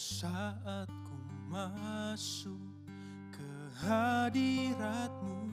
Saat ku masuk ke hadirat-Mu,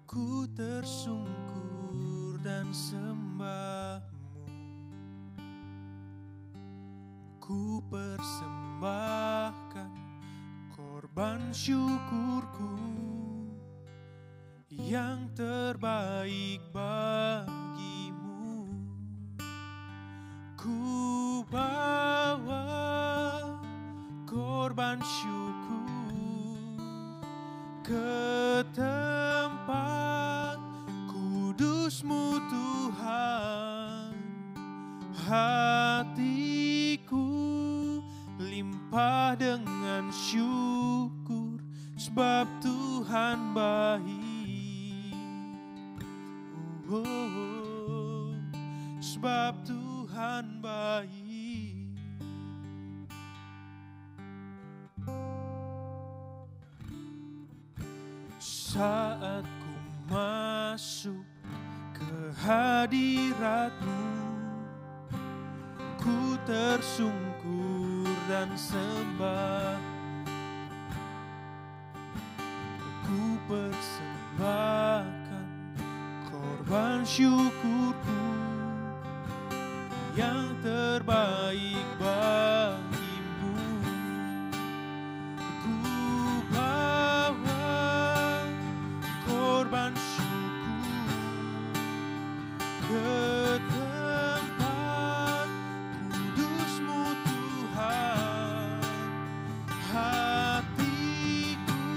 ku tersungkur dan sembah-Mu. Ku persembahkan korban syukurku yang terbaik bagimu. Ku bawa korban syukur ke tempat kudus-Mu Tuhan. Hatiku limpah dengan syukur, sebab Tuhan baik. Sebab Tuhan baik. Saat ku masuk ke hadirat-Mu, ku tersungkur dan sembah. Ku persembahkan korban syukurku yang terbaik bagimu. Ku bawa korban syukur ke tempat kudus-Mu Tuhan. Hatiku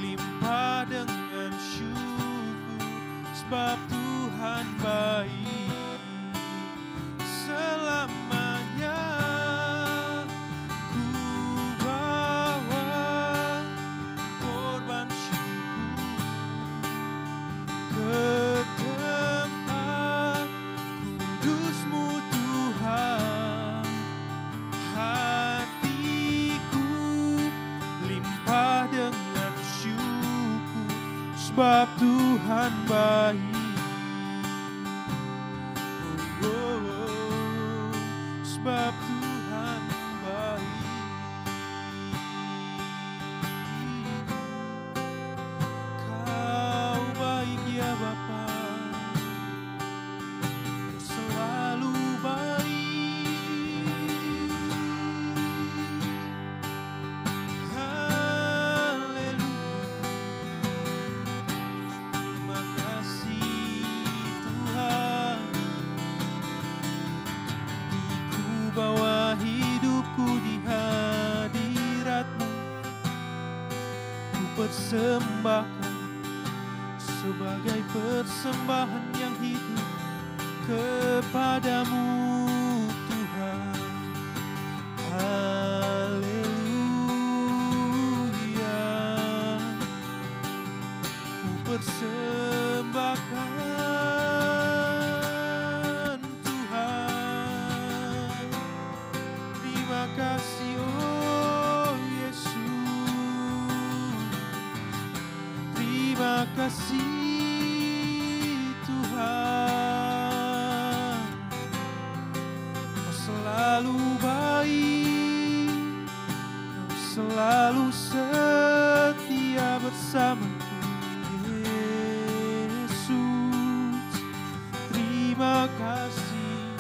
limpah dengan syukur, sebab Tuhan baik. Selamanya ku bawa korban syukur ke tempat kudus-Mu Tuhan. Hatiku limpah dengan syukur, sebab Tuhan baik. Sebab Tuhan baik. Kau baik ya Bapa, Kau selalu baik. Haleluya. Terima kasih Tuhan. Bawa hidupku di hadirat-Mu, ku persembahkan sebagai persembahan yang hidup kepadamu Tuhan. Haleluya. Ku persembahkan kasih, oh Yesus. Terima kasih Tuhan. Kau selalu baik, Kau selalu setia bersamaku Yesus. Terima kasih,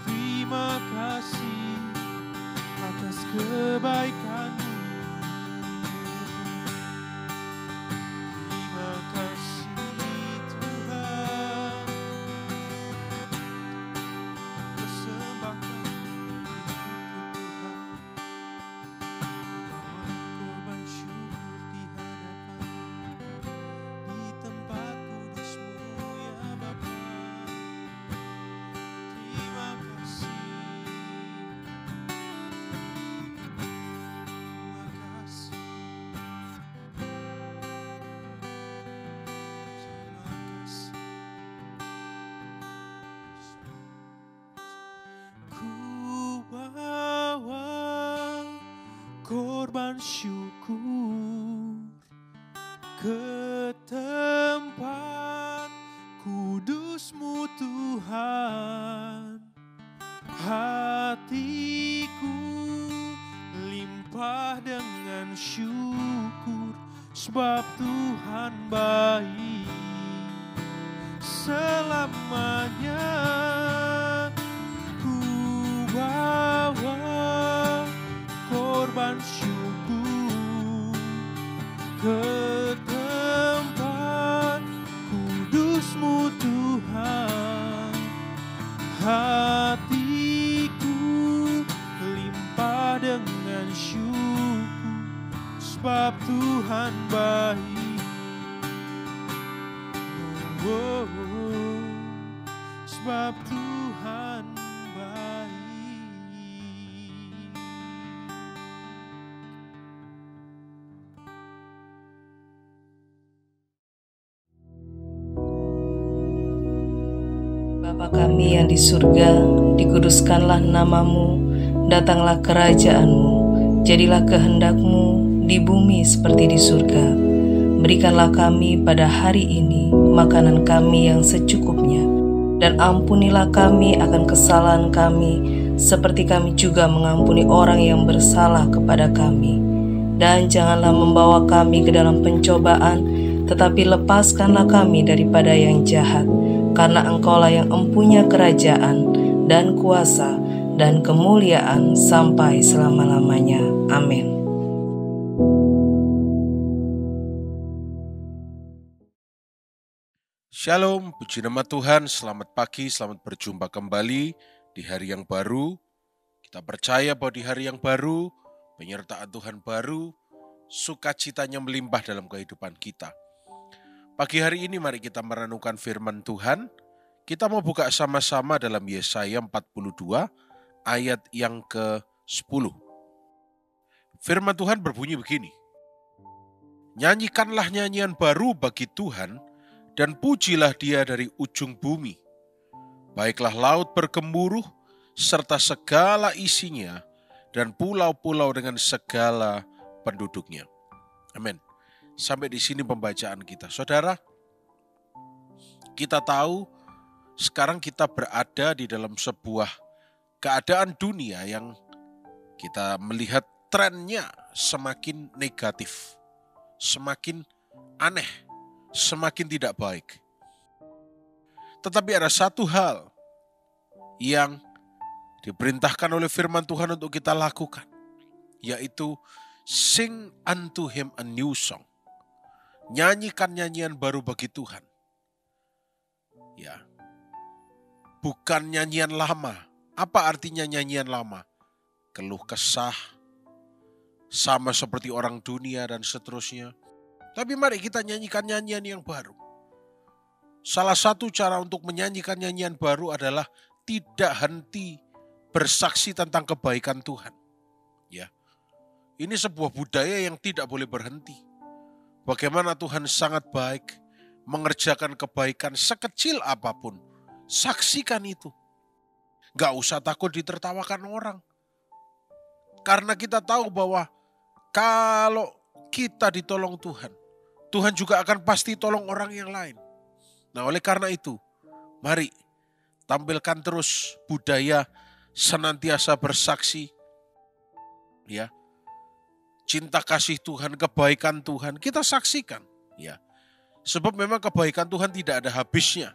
terima kasih atas kebaikan-Mu. Terima kasih Tuhan. Persembahkan hidupku Tuhan, bawa korban syukur di hadapan, di tempat kudus-Mu ya Bapa. Terima kasih. Korban syukur ke tempat kudus-Mu Tuhan. Hati bersyukur sebab Tuhan baik selamanya. Ku bawa korban syukur ke tempat kudus-Mu Tuhan. Hatiku limpah dengan syukur sebab Tuhan baik. Oh, sebab Tuhan baik. Bapa kami yang di surga, dikuduskanlah nama-Mu, datanglah kerajaan-Mu, jadilah kehendak-Mu di bumi seperti di surga. Berikanlah kami pada hari ini makanan kami yang secukupnya, dan ampunilah kami akan kesalahan kami, seperti kami juga mengampuni orang yang bersalah kepada kami. Dan janganlah membawa kami ke dalam pencobaan, tetapi lepaskanlah kami daripada yang jahat. Karena Engkaulah yang empunya kerajaan dan kuasa dan kemuliaan sampai selama-lamanya. Amin. Shalom, puji nama Tuhan, selamat pagi, selamat berjumpa kembali di hari yang baru. Kita percaya bahwa di hari yang baru, penyertaan Tuhan baru, sukacitanya melimpah dalam kehidupan kita. Pagi hari ini mari kita merenungkan firman Tuhan. Kita mau buka sama-sama dalam Yesaya 42 ayat yang ke-10. Firman Tuhan berbunyi begini. Nyanyikanlah nyanyian baru bagi Tuhan dan pujilah Dia dari ujung bumi. Baiklah laut bergemuruh serta segala isinya dan pulau-pulau dengan segala penduduknya. Amin. Sampai di sini pembacaan kita. Saudara, kita tahu sekarang kita berada di dalam sebuah keadaan dunia yang kita melihat trennya semakin negatif, semakin aneh, semakin tidak baik. Tetapi ada satu hal yang diperintahkan oleh firman Tuhan untuk kita lakukan, yaitu sing unto him a new song. Nyanyikan nyanyian baru bagi Tuhan. Ya. Bukan nyanyian lama. Apa artinya nyanyian lama? Keluh kesah, sama seperti orang dunia dan seterusnya. Tapi mari kita nyanyikan nyanyian yang baru. Salah satu cara untuk menyanyikan nyanyian baru adalah tidak henti bersaksi tentang kebaikan Tuhan. Ya. Ini sebuah budaya yang tidak boleh berhenti. Bagaimana Tuhan sangat baik, mengerjakan kebaikan sekecil apapun. Saksikan itu. Gak usah takut ditertawakan orang. Karena kita tahu bahwa kalau kita ditolong Tuhan, Tuhan juga akan pasti tolong orang yang lain. Nah, oleh karena itu, mari tampilkan terus budaya senantiasa bersaksi. Ya. Cinta kasih Tuhan, kebaikan Tuhan, kita saksikan. Ya. Sebab memang kebaikan Tuhan tidak ada habisnya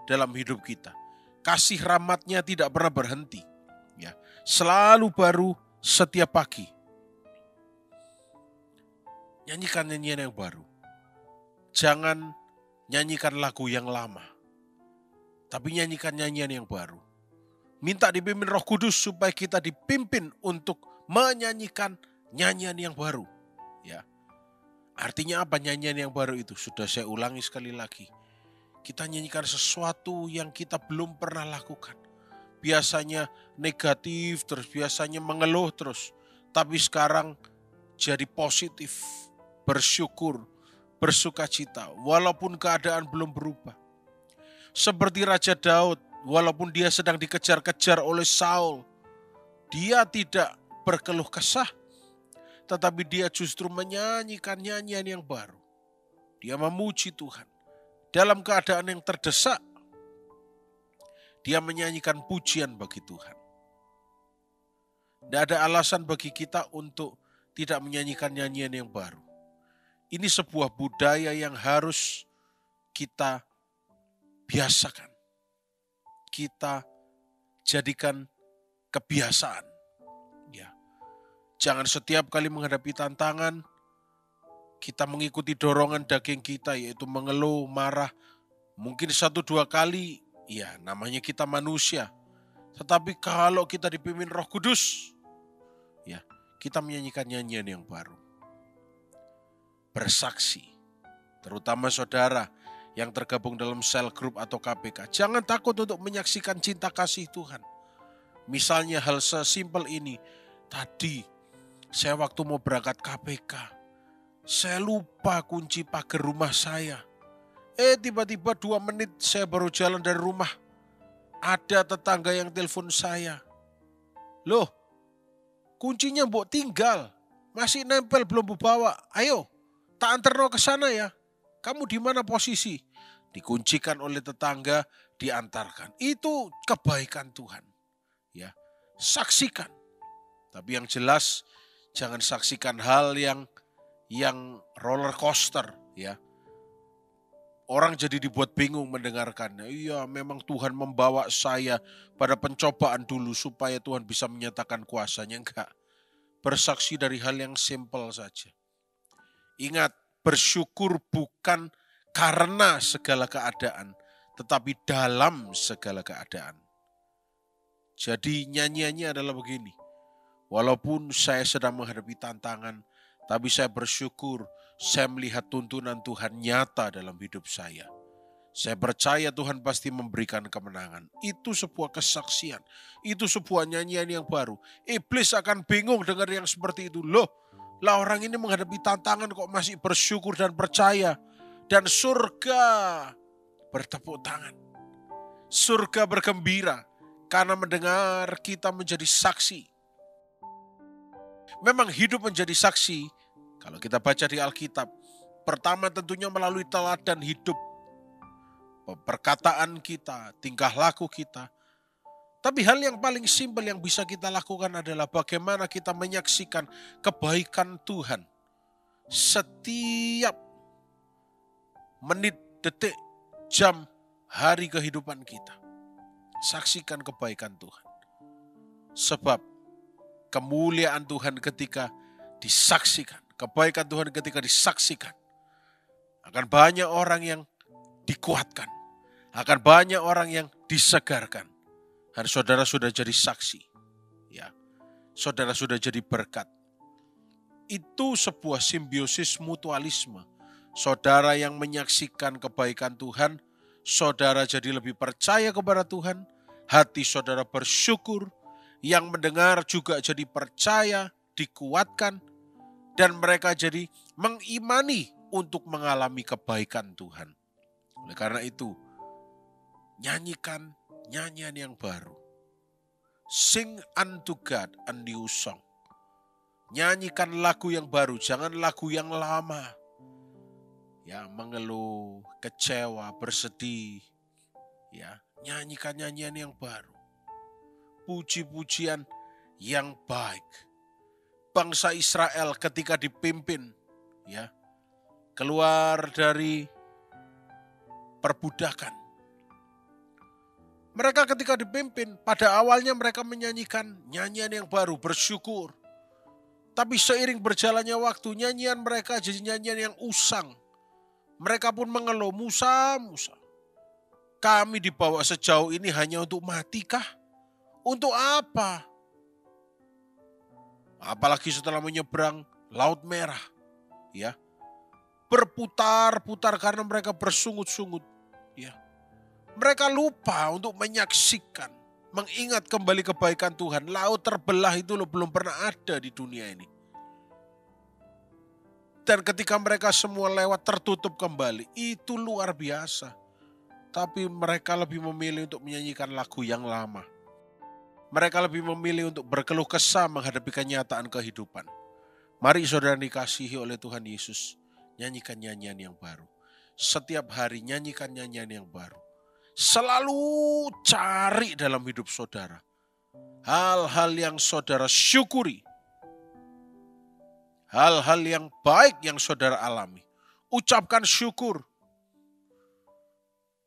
dalam hidup kita. Kasih rahmat-Nya tidak pernah berhenti. Ya. Selalu baru setiap pagi. Nyanyikan nyanyian yang baru. Jangan nyanyikan lagu yang lama. Tapi nyanyikan nyanyian yang baru. Minta dipimpin Roh Kudus supaya kita dipimpin untuk menyanyikan nyanyian yang baru. Ya. Artinya apa nyanyian yang baru itu? Sudah saya ulangi sekali lagi. Kita nyanyikan sesuatu yang kita belum pernah lakukan. Biasanya negatif terus, biasanya mengeluh terus. Tapi sekarang jadi positif, bersyukur, bersukacita. Walaupun keadaan belum berubah. Seperti Raja Daud, walaupun dia sedang dikejar-kejar oleh Saul. Dia tidak berkeluh kesah. Tetapi dia justru menyanyikan nyanyian yang baru. Dia memuji Tuhan. Dalam keadaan yang terdesak, dia menyanyikan pujian bagi Tuhan. Tidak ada alasan bagi kita untuk tidak menyanyikan nyanyian yang baru. Ini sebuah budaya yang harus kita biasakan. Kita jadikan kebiasaan. Ya. Jangan setiap kali menghadapi tantangan, kita mengikuti dorongan daging kita, yaitu mengeluh, marah. Mungkin 1-2 kali, ya namanya kita manusia. Tetapi kalau kita dipimpin Roh Kudus, ya kita menyanyikan nyanyian yang baru. Bersaksi, terutama saudara yang tergabung dalam sel grup atau KPK. Jangan takut untuk menyaksikan cinta kasih Tuhan. Misalnya hal sesimpel ini, tadi saya waktu mau berangkat KPK, saya lupa kunci pagar rumah saya. Tiba-tiba 2 menit saya baru jalan dari rumah. Ada tetangga yang telepon saya. Loh, kuncinya mbok tinggal. Masih nempel belum bawa. Ayo, tak anterno ke sana ya. Kamu di mana posisi? Dikuncikan oleh tetangga, diantarkan. Itu kebaikan Tuhan. Ya, saksikan. Tapi yang jelas jangan saksikan hal yang roller coaster, ya. Orang jadi dibuat bingung mendengarkannya. Iya, memang Tuhan membawa saya pada pencobaan dulu supaya Tuhan bisa menyatakan kuasanya. Enggak. Bersaksi dari hal yang simpel saja. Ingat, bersyukur bukan karena segala keadaan, tetapi dalam segala keadaan. Jadi nyanyiannya adalah begini. Walaupun saya sedang menghadapi tantangan, tapi saya bersyukur saya melihat tuntunan Tuhan nyata dalam hidup saya. Saya percaya Tuhan pasti memberikan kemenangan. Itu sebuah kesaksian. Itu sebuah nyanyian yang baru. Iblis akan bingung dengar yang seperti itu. Loh, lah orang ini menghadapi tantangan kok masih bersyukur dan percaya. Dan surga bertepuk tangan. Surga bergembira karena mendengar kita menjadi saksi. Memang hidup menjadi saksi, kalau kita baca di Alkitab, pertama tentunya melalui teladan hidup, perkataan kita, tingkah laku kita. Tapi hal yang paling simpel yang bisa kita lakukan adalah bagaimana kita menyaksikan kebaikan Tuhan. Setiap menit, detik, jam, hari kehidupan kita. Saksikan kebaikan Tuhan. Sebab kemuliaan Tuhan ketika disaksikan. Kebaikan Tuhan ketika disaksikan. Akan banyak orang yang dikuatkan. Akan banyak orang yang disegarkan. Dan saudara sudah jadi saksi. Ya, saudara sudah jadi berkat. Itu sebuah simbiosis mutualisme. Saudara yang menyaksikan kebaikan Tuhan, saudara jadi lebih percaya kepada Tuhan. Hati saudara bersyukur. Yang mendengar juga jadi percaya, dikuatkan. Dan mereka jadi mengimani untuk mengalami kebaikan Tuhan. Oleh karena itu, nyanyikan nyanyian yang baru. Sing unto God a new song. Nyanyikan lagu yang baru, jangan lagu yang lama. Ya, mengeluh, kecewa, bersedih. Ya, nyanyikan nyanyian yang baru. Puji-pujian yang baik. Bangsa Israel ketika dipimpin, ya, keluar dari perbudakan. Mereka ketika dipimpin, pada awalnya mereka menyanyikan nyanyian yang baru, bersyukur. Tapi seiring berjalannya waktu, nyanyian mereka jadi nyanyian yang usang. Mereka pun mengeluh, Musa, kami dibawa sejauh ini hanya untuk matikah? Untuk apa? Apalagi setelah menyeberang Laut Merah, ya, berputar-putar karena mereka bersungut-sungut, ya. Mereka lupa untuk menyaksikan, mengingat kembali kebaikan Tuhan. Laut terbelah itu belum pernah ada di dunia ini. Dan ketika mereka semua lewat tertutup kembali, itu luar biasa. Tapi mereka lebih memilih untuk menyanyikan lagu yang lama. Mereka lebih memilih untuk berkeluh kesah menghadapi kenyataan kehidupan. Mari saudara dikasihi oleh Tuhan Yesus, nyanyikan nyanyian yang baru. Setiap hari nyanyikan nyanyian yang baru. Selalu cari dalam hidup saudara hal-hal yang saudara syukuri. hal-hal yang baik yang saudara alami. Ucapkan syukur.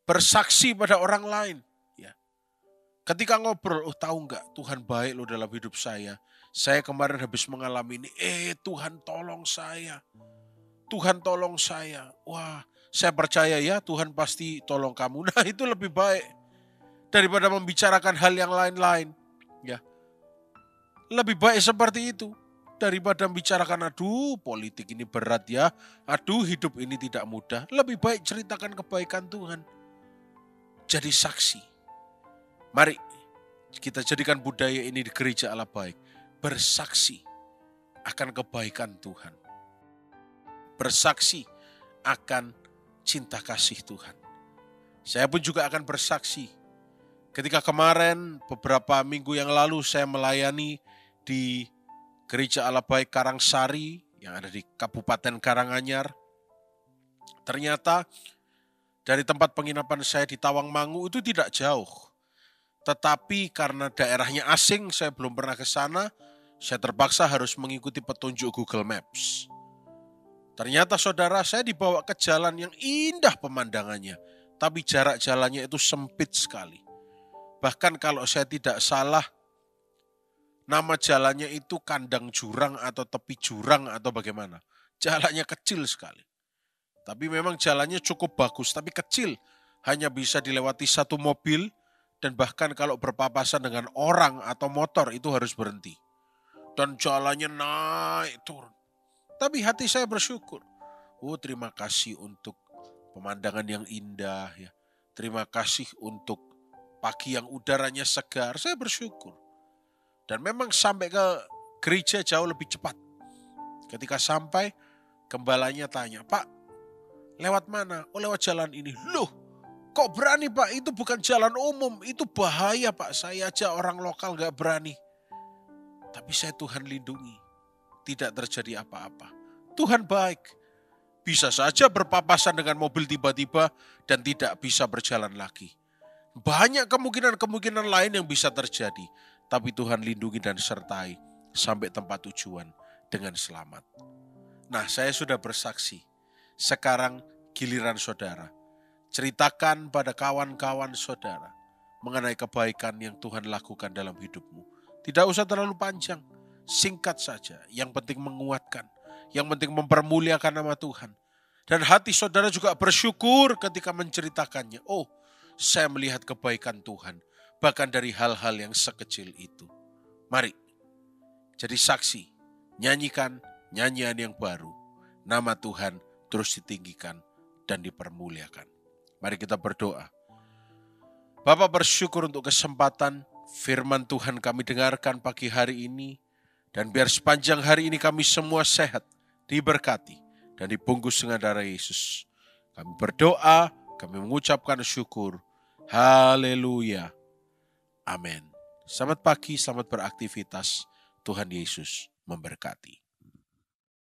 Bersaksi pada orang lain. Ya. Ketika ngobrol, tahu nggak Tuhan baik loh dalam hidup saya. Saya kemarin habis mengalami ini. Tuhan tolong saya. Tuhan tolong saya. Wah, saya percaya ya Tuhan pasti tolong kamu. Nah, itu lebih baik daripada membicarakan hal yang lain-lain. Ya. Lebih baik seperti itu daripada membicarakan aduh politik ini berat ya. Aduh hidup ini tidak mudah. Lebih baik ceritakan kebaikan Tuhan. Jadi saksi. Mari kita jadikan budaya ini di gereja Allah baik. Bersaksi akan kebaikan Tuhan. Bersaksi akan cinta kasih Tuhan. Saya pun juga akan bersaksi. Ketika kemarin beberapa minggu yang lalu saya melayani di Gereja Allah Baik Karangsari yang ada di Kabupaten Karanganyar. Ternyata dari tempat penginapan saya di Tawangmangu itu tidak jauh. Tetapi karena daerahnya asing, saya belum pernah ke sana, saya terpaksa harus mengikuti petunjuk Google Maps. Ternyata saudara, saya dibawa ke jalan yang indah pemandangannya, tapi jarak jalannya itu sempit sekali. Bahkan kalau saya tidak salah, nama jalannya itu kandang jurang atau tepi jurang atau bagaimana. Jalannya kecil sekali. Tapi memang jalannya cukup bagus, tapi kecil. Hanya bisa dilewati satu mobil, dan bahkan kalau berpapasan dengan orang atau motor itu harus berhenti. Dan jalannya naik turun. Tapi hati saya bersyukur. Terima kasih untuk pemandangan yang indah. Ya. Terima kasih untuk pagi yang udaranya segar. Saya bersyukur. Dan memang sampai ke gereja jauh lebih cepat. Ketika sampai, gembalanya tanya, Pak, lewat mana? Lewat jalan ini. Loh, kok berani Pak? Itu bukan jalan umum. Itu bahaya Pak. Saya aja orang lokal gak berani. Tapi saya Tuhan lindungi. Tidak terjadi apa-apa. Tuhan baik. Bisa saja berpapasan dengan mobil tiba-tiba dan tidak bisa berjalan lagi. Banyak kemungkinan-kemungkinan lain yang bisa terjadi. Tapi Tuhan lindungi dan sertai sampai tempat tujuan dengan selamat. Nah, saya sudah bersaksi. Sekarang giliran saudara. Ceritakan pada kawan-kawan saudara mengenai kebaikan yang Tuhan lakukan dalam hidupmu. Tidak usah terlalu panjang, singkat saja. Yang penting menguatkan, yang penting mempermuliakan nama Tuhan. Dan hati saudara juga bersyukur ketika menceritakannya. Saya melihat kebaikan Tuhan, bahkan dari hal-hal yang sekecil itu. Mari, jadi saksi, nyanyikan nyanyian yang baru. Nama Tuhan terus ditinggikan dan dipermuliakan. Mari kita berdoa. Bapa, bersyukur untuk kesempatan firman Tuhan kami dengarkan pagi hari ini. Dan biar sepanjang hari ini kami semua sehat, diberkati, dan dibungkus dengan darah Yesus. Kami berdoa, kami mengucapkan syukur. Haleluya. Amin. Selamat pagi, selamat beraktivitas. Tuhan Yesus memberkati.